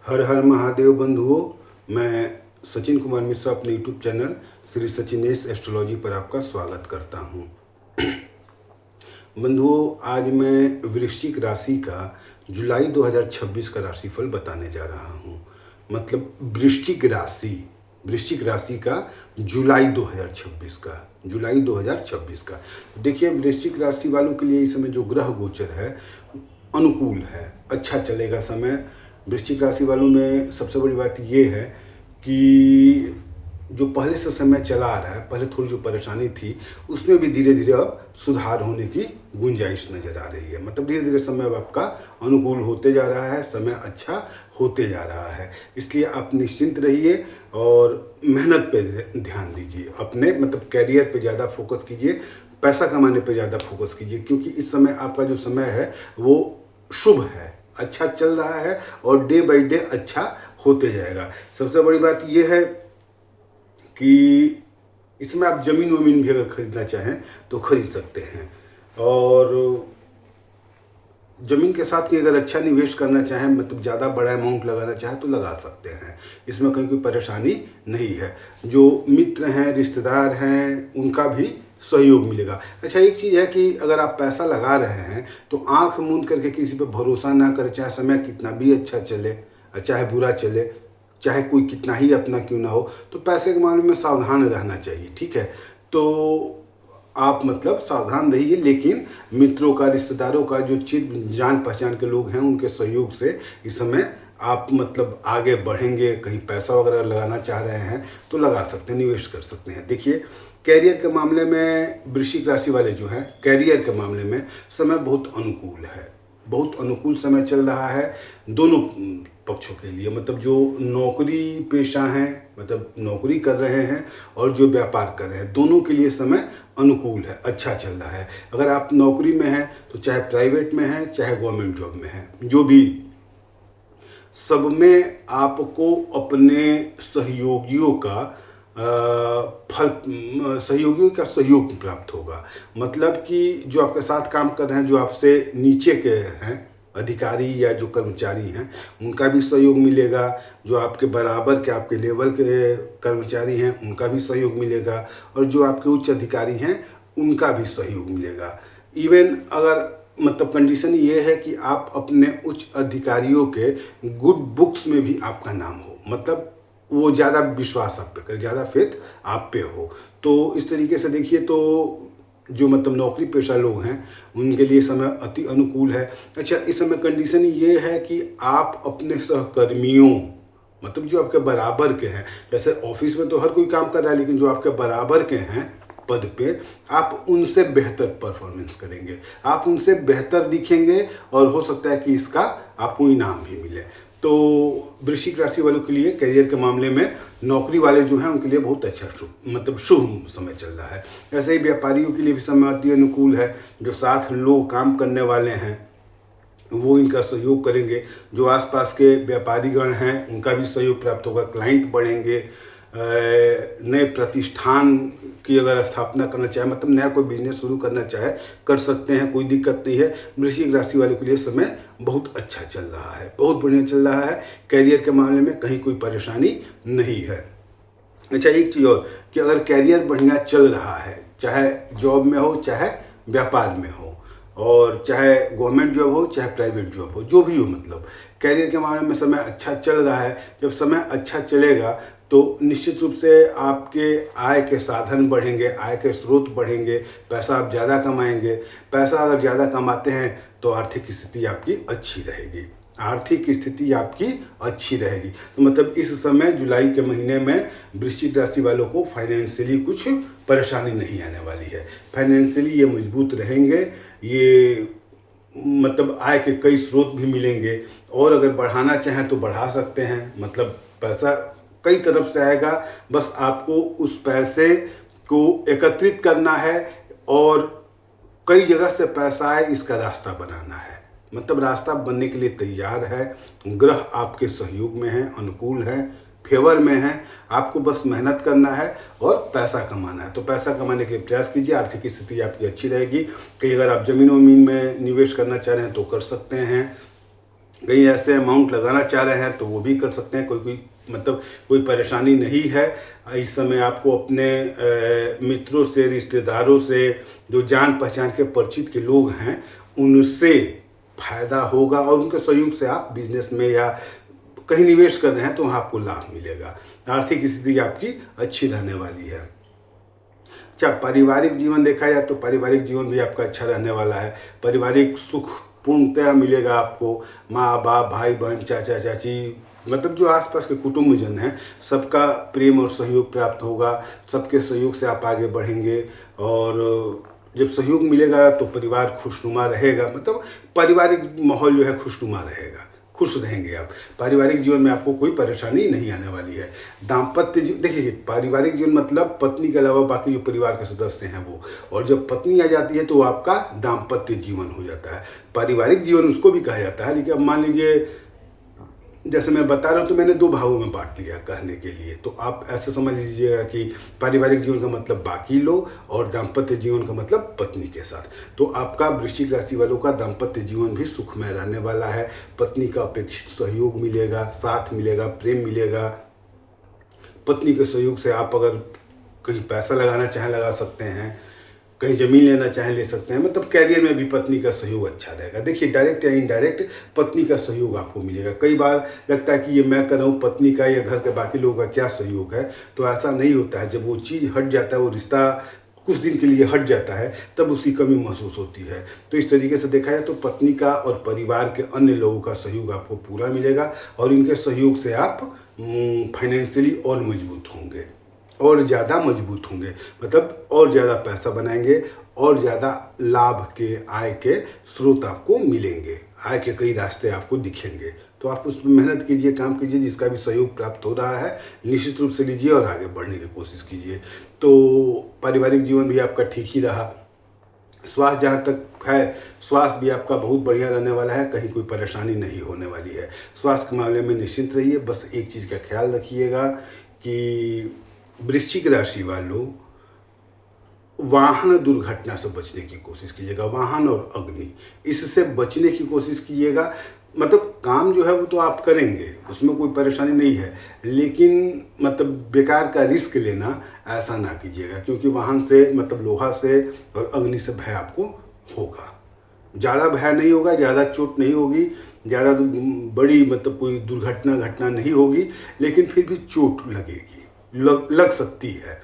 हर हर महादेव बंधुओं, मैं सचिन कुमार मिश्रा अपने YouTube channel Shri Sachinesh astrology पर आपका स्वागत करता हूं। बंधुओं, आज मैं वृश्चिक राशि का जुलाई 2026 का राशिफल बताने जा रहा हूं। मतलब वृश्चिक राशि का जुलाई 2026 का। देखिए, वृश्चिक राशि वालों के लिए इस समय जो ग्रह गोचर है अनुकूल है, अच्छा चलेगा समय। वृश्चिक राशि वालों में सबसे बड़ी बात ये है कि जो पहले से समय चला आ रहा है, पहले थोड़ी जो परेशानी थी उसमें भी धीरे धीरे अब सुधार होने की गुंजाइश नज़र आ रही है। मतलब धीरे धीरे समय अब आपका अनुकूल होते जा रहा है, समय अच्छा होते जा रहा है। इसलिए आप निश्चिंत रहिए और मेहनत पे ध्यान दीजिए। अपने मतलब कैरियर पे ज़्यादा फोकस कीजिए, पैसा कमाने पे ज़्यादा फोकस कीजिए, क्योंकि इस समय आपका जो समय है वो शुभ है, अच्छा चल रहा है और डे बाय डे अच्छा होते जाएगा। सबसे बड़ी बात यह है कि इसमें आप ज़मीन वमीन भी अगर खरीदना चाहें तो खरीद सकते हैं, और ज़मीन के साथ ही अगर अच्छा निवेश करना चाहें, मतलब ज़्यादा बड़ा अमाउंट लगाना चाहें तो लगा सकते हैं। इसमें कहीं कोई परेशानी नहीं है। जो मित्र हैं, रिश्तेदार हैं, उनका भी सहयोग मिलेगा। अच्छा, एक चीज़ है कि अगर आप पैसा लगा रहे हैं तो आंख मूंद करके किसी पे भरोसा ना करें, चाहे समय कितना भी अच्छा चले, चाहे बुरा चले, चाहे कोई कितना ही अपना क्यों ना हो, तो पैसे के मामले में सावधान रहना चाहिए। ठीक है, तो आप मतलब सावधान रहिए, लेकिन मित्रों का, रिश्तेदारों का, जो जान पहचान के लोग हैं, उनके सहयोग से इस समय आप मतलब आगे बढ़ेंगे। कहीं पैसा वगैरह लगाना चाह रहे हैं तो लगा सकते हैं, निवेश कर सकते हैं। देखिए, कैरियर के मामले में वृश्चिक राशि वाले जो हैं, कैरियर के मामले में समय बहुत अनुकूल है, बहुत अनुकूल समय चल रहा है दोनों पक्षों के लिए। मतलब जो नौकरी पेशा हैं, मतलब नौकरी कर रहे हैं, और जो व्यापार कर रहे हैं, दोनों के लिए समय अनुकूल है, अच्छा चल रहा है। अगर आप नौकरी में हैं तो चाहे प्राइवेट में हैं, चाहे गवर्नमेंट जॉब में हैं, जो भी, सब में आपको अपने सहयोगियों का सहयोगियों का सहयोग प्राप्त होगा। मतलब कि जो आपके साथ काम कर रहे हैं, जो आपसे नीचे के हैं अधिकारी या जो कर्मचारी हैं, उनका भी सहयोग मिलेगा। जो आपके बराबर के, आपके लेवल के कर्मचारी हैं, उनका भी सहयोग मिलेगा, और जो आपके उच्च अधिकारी हैं उनका भी सहयोग मिलेगा। इवन अगर मतलब कंडीशन ये है कि आप अपने उच्च अधिकारियों के गुड बुक्स में भी आपका नाम हो, मतलब वो ज़्यादा विश्वास आप पे करे, ज़्यादा फेथ आप पे हो। तो इस तरीके से देखिए, तो जो मतलब नौकरी पेशा लोग हैं उनके लिए समय अति अनुकूल है। अच्छा, इस समय कंडीशन ये है कि आप अपने सहकर्मियों, मतलब जो आपके बराबर के हैं, जैसे ऑफिस में तो हर कोई काम कर रहा है, लेकिन जो आपके बराबर के हैं पद पे, आप उनसे बेहतर परफॉर्मेंस करेंगे, आप उनसे बेहतर दिखेंगे, और हो सकता है कि इसका आपको इनाम भी मिले। तो वृश्चिक राशि वालों के लिए कैरियर के मामले में, नौकरी वाले जो हैं उनके लिए बहुत अच्छा शुभ समय चल रहा है। ऐसे ही व्यापारियों के लिए भी समय अति अनुकूल है। जो साथ लोग काम करने वाले हैं वो इनका सहयोग करेंगे। जो आसपास के व्यापारीगण हैं उनका भी सहयोग प्राप्त होगा, क्लाइंट बढ़ेंगे। नए प्रतिष्ठान की अगर स्थापना करना चाहे, मतलब नया कोई बिजनेस शुरू करना चाहे, कर सकते हैं, कोई दिक्कत नहीं है। वृश्चिक राशि वालों के लिए समय बहुत अच्छा चल रहा है, बहुत बढ़िया चल रहा है। कैरियर के मामले में कहीं कोई परेशानी नहीं है। अच्छा, एक चीज़ और कि अगर कैरियर बढ़िया चल रहा है, चाहे जॉब में हो, चाहे व्यापार में हो, और चाहे गवर्नमेंट जॉब हो, चाहे प्राइवेट जॉब हो, जो भी हो, मतलब कैरियर के मामले में समय अच्छा चल रहा है। जब समय अच्छा चलेगा तो निश्चित रूप से आपके आय के साधन बढ़ेंगे, आय के स्रोत बढ़ेंगे, पैसा आप ज़्यादा कमाएंगे। पैसा अगर ज़्यादा कमाते हैं तो आर्थिक स्थिति आपकी अच्छी रहेगी, आर्थिक स्थिति आपकी अच्छी रहेगी। तो मतलब इस समय जुलाई के महीने में वृश्चिक राशि वालों को फाइनेंशियली कुछ परेशानी नहीं आने वाली है। फाइनेंशियली ये मजबूत रहेंगे, ये मतलब आय के कई स्रोत भी मिलेंगे, और अगर बढ़ाना चाहें तो बढ़ा सकते हैं। मतलब पैसा कई तरफ से आएगा, बस आपको उस पैसे को एकत्रित करना है, और कई जगह से पैसा आए इसका रास्ता बनाना है। मतलब रास्ता बनने के लिए तैयार है। ग्रह आपके सहयोग में है, अनुकूल है, फेवर में है। आपको बस मेहनत करना है और पैसा कमाना है। तो पैसा कमाने के लिए प्रयास कीजिए, आर्थिक स्थिति आपकी अच्छी रहेगी। कहीं अगर आप ज़मीन वमीन में निवेश करना चाह रहे हैं तो कर सकते हैं, कहीं ऐसे अमाउंट लगाना चाह रहे हैं तो वो भी कर सकते हैं, कोई परेशानी नहीं है। इस समय आपको अपने मित्रों से, रिश्तेदारों से, जो जान पहचान के परिचित के लोग हैं, उनसे फायदा होगा और उनके सहयोग से आप बिजनेस में या कहीं निवेश कर रहे हैं तो वहाँ आपको लाभ मिलेगा। आर्थिक स्थिति आपकी अच्छी रहने वाली है। अच्छा, पारिवारिक जीवन देखा जाए तो पारिवारिक जीवन भी आपका अच्छा रहने वाला है। पारिवारिक सुख पूर्णतया मिलेगा आपको। माँ बाप, भाई बहन, चाचा चाची, मतलब जो आसपास के कुटुंबजन हैं, सबका प्रेम और सहयोग प्राप्त होगा। सबके सहयोग से आप आगे बढ़ेंगे और जब सहयोग मिलेगा तो परिवार खुशनुमा रहेगा। मतलब पारिवारिक माहौल जो है खुशनुमा रहेगा, खुश रहेंगे आप। पारिवारिक जीवन में आपको कोई परेशानी नहीं आने वाली है। दाम्पत्य जीवन देखिए, पारिवारिक जीवन मतलब पत्नी के अलावा बाकी जो परिवार के सदस्य हैं वो, और जब पत्नी आ जाती है तो आपका दाम्पत्य जीवन हो जाता है। पारिवारिक जीवन उसको भी कहा जाता है। लेकिन अब मान लीजिए, जैसे मैं बता रहा हूँ तो मैंने दो भागों में बांट लिया कहने के लिए, तो आप ऐसे समझ लीजिएगा कि पारिवारिक जीवन का मतलब बाकी लोग और दाम्पत्य जीवन का मतलब पत्नी के साथ। तो आपका वृश्चिक राशि वालों का दाम्पत्य जीवन भी सुखमय रहने वाला है। पत्नी का अपेक्षित सहयोग मिलेगा, साथ मिलेगा, प्रेम मिलेगा। पत्नी के सहयोग से आप अगर कहीं पैसा लगाना चाहें लगा सकते हैं, कहीं ज़मीन लेना चाहें ले सकते हैं। मतलब कैरियर में भी पत्नी का सहयोग अच्छा रहेगा। देखिए, डायरेक्ट या इनडायरेक्ट पत्नी का सहयोग आपको मिलेगा। कई बार लगता है कि ये मैं कर रहा हूँ, पत्नी का या घर के बाकी लोगों का क्या सहयोग है, तो ऐसा नहीं होता है। जब वो चीज़ हट जाता है, वो रिश्ता कुछ दिन के लिए हट जाता है, तब उसकी कमी महसूस होती है। तो इस तरीके से देखा जाए तो पत्नी का और परिवार के अन्य लोगों का सहयोग आपको पूरा मिलेगा और इनके सहयोग से आप फाइनेंशियली और मजबूत होंगे, और ज़्यादा मजबूत होंगे। मतलब और ज़्यादा पैसा बनाएंगे और ज़्यादा लाभ के, आय के स्रोत आपको मिलेंगे। आय के कई रास्ते आपको दिखेंगे। तो आप उसमें मेहनत कीजिए, काम कीजिए। जिसका भी सहयोग प्राप्त हो रहा है निश्चित रूप से लीजिए और आगे बढ़ने की कोशिश कीजिए। तो पारिवारिक जीवन भी आपका ठीक ही रहा। स्वास्थ्य जहाँ तक है, स्वास्थ्य भी आपका बहुत बढ़िया रहने वाला है। कहीं कोई परेशानी नहीं होने वाली है। स्वास्थ्य के मामले में निश्चिंत रहिए। बस एक चीज़ का ख्याल रखिएगा कि वृश्चिक राशि वालों, वाहन दुर्घटना से बचने की कोशिश कीजिएगा। वाहन और अग्नि, इससे बचने की कोशिश कीजिएगा। मतलब काम जो है वो तो आप करेंगे, उसमें कोई परेशानी नहीं है, लेकिन मतलब बेकार का रिस्क लेना ऐसा ना कीजिएगा, क्योंकि वाहन से, मतलब लोहा से और अग्नि से भय आपको होगा। ज़्यादा भय नहीं होगा, ज़्यादा चोट नहीं होगी, ज़्यादा बड़ी मतलब कोई दुर्घटना घटना नहीं होगी, लेकिन फिर भी चोट लगेगी, लग सकती है।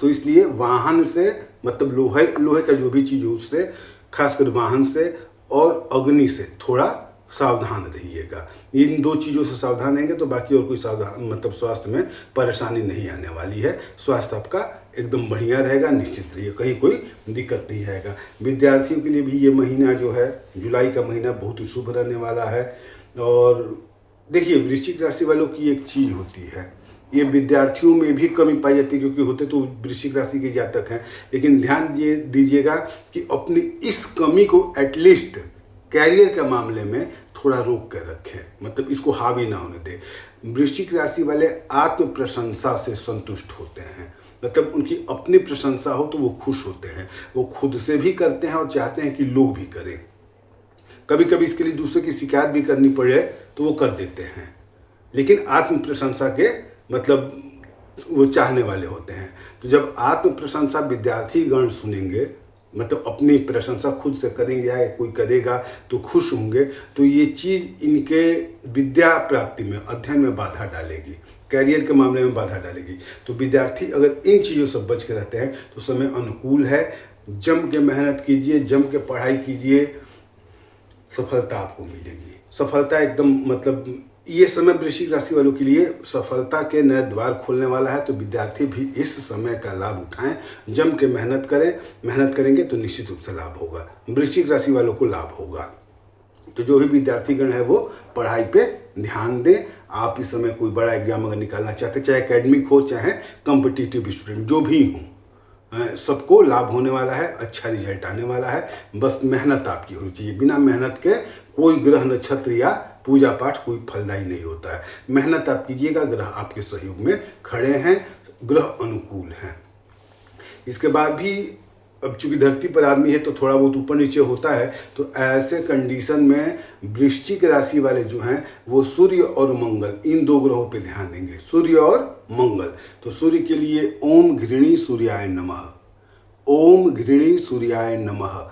तो इसलिए वाहन से, मतलब लोहे का जो भी चीज़ हो उससे, खासकर वाहन से और अग्नि से थोड़ा सावधान रहिएगा। इन दो चीज़ों से सावधान रहेंगे तो बाकी और कोई मतलब स्वास्थ्य में परेशानी नहीं आने वाली है। स्वास्थ्य आपका एकदम बढ़िया रहेगा, निश्चित रहिए, कहीं कोई दिक्कत नहीं आएगा। विद्यार्थियों के लिए भी ये महीना जो है, जुलाई का महीना, बहुत ही शुभ रहने वाला है। और देखिए, वृश्चिक राशि वालों की एक चीज़ होती है, ये विद्यार्थियों में भी कमी पाई जाती है, क्योंकि होते तो वृश्चिक राशि के जातक हैं, लेकिन ध्यान दीजिएगा कि अपनी इस कमी को एटलीस्ट कैरियर के मामले में थोड़ा रोक कर रखें। मतलब इसको हावी ना होने दें। वृश्चिक राशि वाले आत्म प्रशंसा से संतुष्ट होते हैं। मतलब उनकी अपनी प्रशंसा हो तो वो खुश होते हैं। वो खुद से भी करते हैं और चाहते हैं कि लोग भी करें। कभी कभी इसके लिए दूसरे की शिकायत भी करनी पड़े तो वो कर देते हैं, लेकिन आत्म प्रशंसा के मतलब वो चाहने वाले होते हैं। तो जब आत्म प्रशंसा विद्यार्थी गण सुनेंगे, मतलब अपनी प्रशंसा खुद से करेंगे या कोई करेगा तो खुश होंगे, तो ये चीज़ इनके विद्या प्राप्ति में, अध्ययन में बाधा डालेगी, कैरियर के मामले में बाधा डालेगी। तो विद्यार्थी अगर इन चीज़ों से बच के रहते हैं तो समय अनुकूल है। जम के मेहनत कीजिए, जम के पढ़ाई कीजिए, सफलता आपको मिलेगी। सफलता एकदम, मतलब ये समय वृश्चिक राशि वालों के लिए सफलता के नए द्वार खोलने वाला है। तो विद्यार्थी भी इस समय का लाभ उठाएं, जम के मेहनत करें। मेहनत करेंगे तो निश्चित रूप से लाभ होगा, वृश्चिक राशि वालों को लाभ होगा। तो जो भी विद्यार्थीगण है वो पढ़ाई पे ध्यान दें। आप इस समय कोई बड़ा एग्जाम अगर निकालना चाहते, चाहे एकेडमिक हो चाहे कॉम्पिटिटिव स्टूडेंट, जो भी हो, सबको लाभ होने वाला है, अच्छा रिजल्ट आने वाला है। बस मेहनत आपकी होनी चाहिए। बिना मेहनत के कोई ग्रह नक्षत्र या पूजा पाठ कोई फलदायी नहीं होता है। मेहनत आप कीजिएगा, ग्रह आपके सहयोग में खड़े हैं, ग्रह अनुकूल हैं। इसके बाद भी अब चूंकि धरती पर आदमी है तो थोड़ा बहुत ऊपर नीचे होता है, तो ऐसे कंडीशन में वृश्चिक राशि वाले जो हैं वो सूर्य और मंगल, इन दो ग्रहों पे ध्यान देंगे, सूर्य और मंगल। तो सूर्य के लिए ओम घृणी सूर्याय नमः, ओम घृणी सूर्याय नमः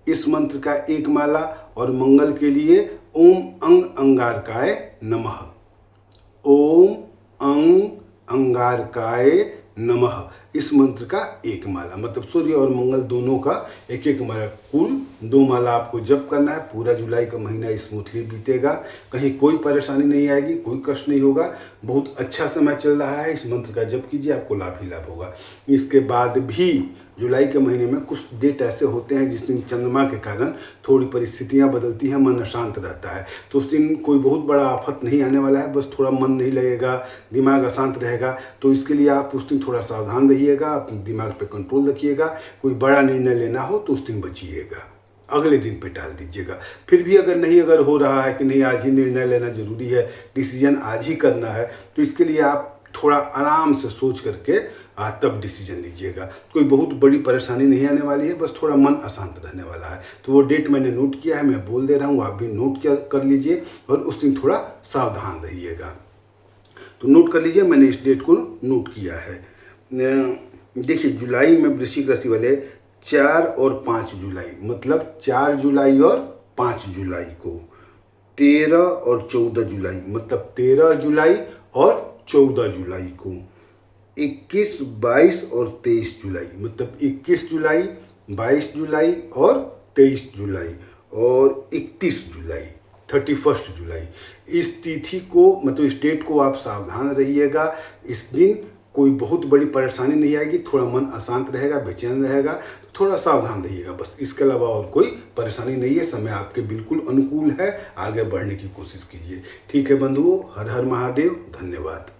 इस मंत्र का एक माला, और मंगल के लिए ओम अंग अंगारकाय नमः, ओम अंग अंगारकाय नमः इस मंत्र का एक माला। मतलब सूर्य और मंगल दोनों का एक एक माला, कुल 2 माला आपको जप करना है। पूरा जुलाई का महीना स्मूथली बीतेगा, कहीं कोई परेशानी नहीं आएगी, कोई कष्ट नहीं होगा, बहुत अच्छा समय चल रहा है। इस मंत्र का जप कीजिए, आपको लाभ ही लाभ होगा। इसके बाद भी जुलाई के महीने में कुछ डेट ऐसे होते हैं जिस दिन चंद्रमा के कारण थोड़ी परिस्थितियां बदलती हैं, मन अशांत रहता है। तो उस दिन कोई बहुत बड़ा आफत नहीं आने वाला है, बस थोड़ा मन नहीं लगेगा, दिमाग अशांत रहेगा। तो इसके लिए आप उस दिन थोड़ा सावधान रहिएगा, अपने दिमाग पे कंट्रोल रखिएगा। कोई बड़ा निर्णय लेना हो तो उस दिन बचिएगा, अगले दिन पे टाल दीजिएगा। फिर भी अगर हो रहा है कि नहीं आज ही निर्णय लेना जरूरी है, डिसीजन आज ही करना है, तो इसके लिए आप थोड़ा आराम से सोच करके तब डिसीजन लीजिएगा। कोई बहुत बड़ी परेशानी नहीं आने वाली है, बस थोड़ा मन अशांत रहने वाला है। तो वो डेट मैंने नोट किया है, मैं बोल दे रहा हूँ, आप भी नोट कर लीजिए और उस दिन थोड़ा सावधान रहिएगा। तो नोट कर लीजिए, मैंने इस डेट को नोट किया है। देखिए जुलाई में वृश्चिक राशि वाले 4 और 5 जुलाई, मतलब 4 जुलाई और 5 जुलाई को, 13 और 14 जुलाई, मतलब 13 जुलाई और 14 जुलाई को, 21, 22 और 23 जुलाई, मतलब 21 जुलाई, 22 जुलाई और 23 जुलाई, और 31 जुलाई, 31 जुलाई। इस तिथि को, मतलब इस डेट को आप सावधान रहिएगा। इस दिन कोई बहुत बड़ी परेशानी नहीं आएगी, थोड़ा मन अशांत रहेगा, बेचैन रहेगा, तो थोड़ा सावधान रहिएगा बस। इसके अलावा और कोई परेशानी नहीं है, समय आपके बिल्कुल अनुकूल है, आगे बढ़ने की कोशिश कीजिए। ठीक है बंधुओं, हर हर महादेव, धन्यवाद।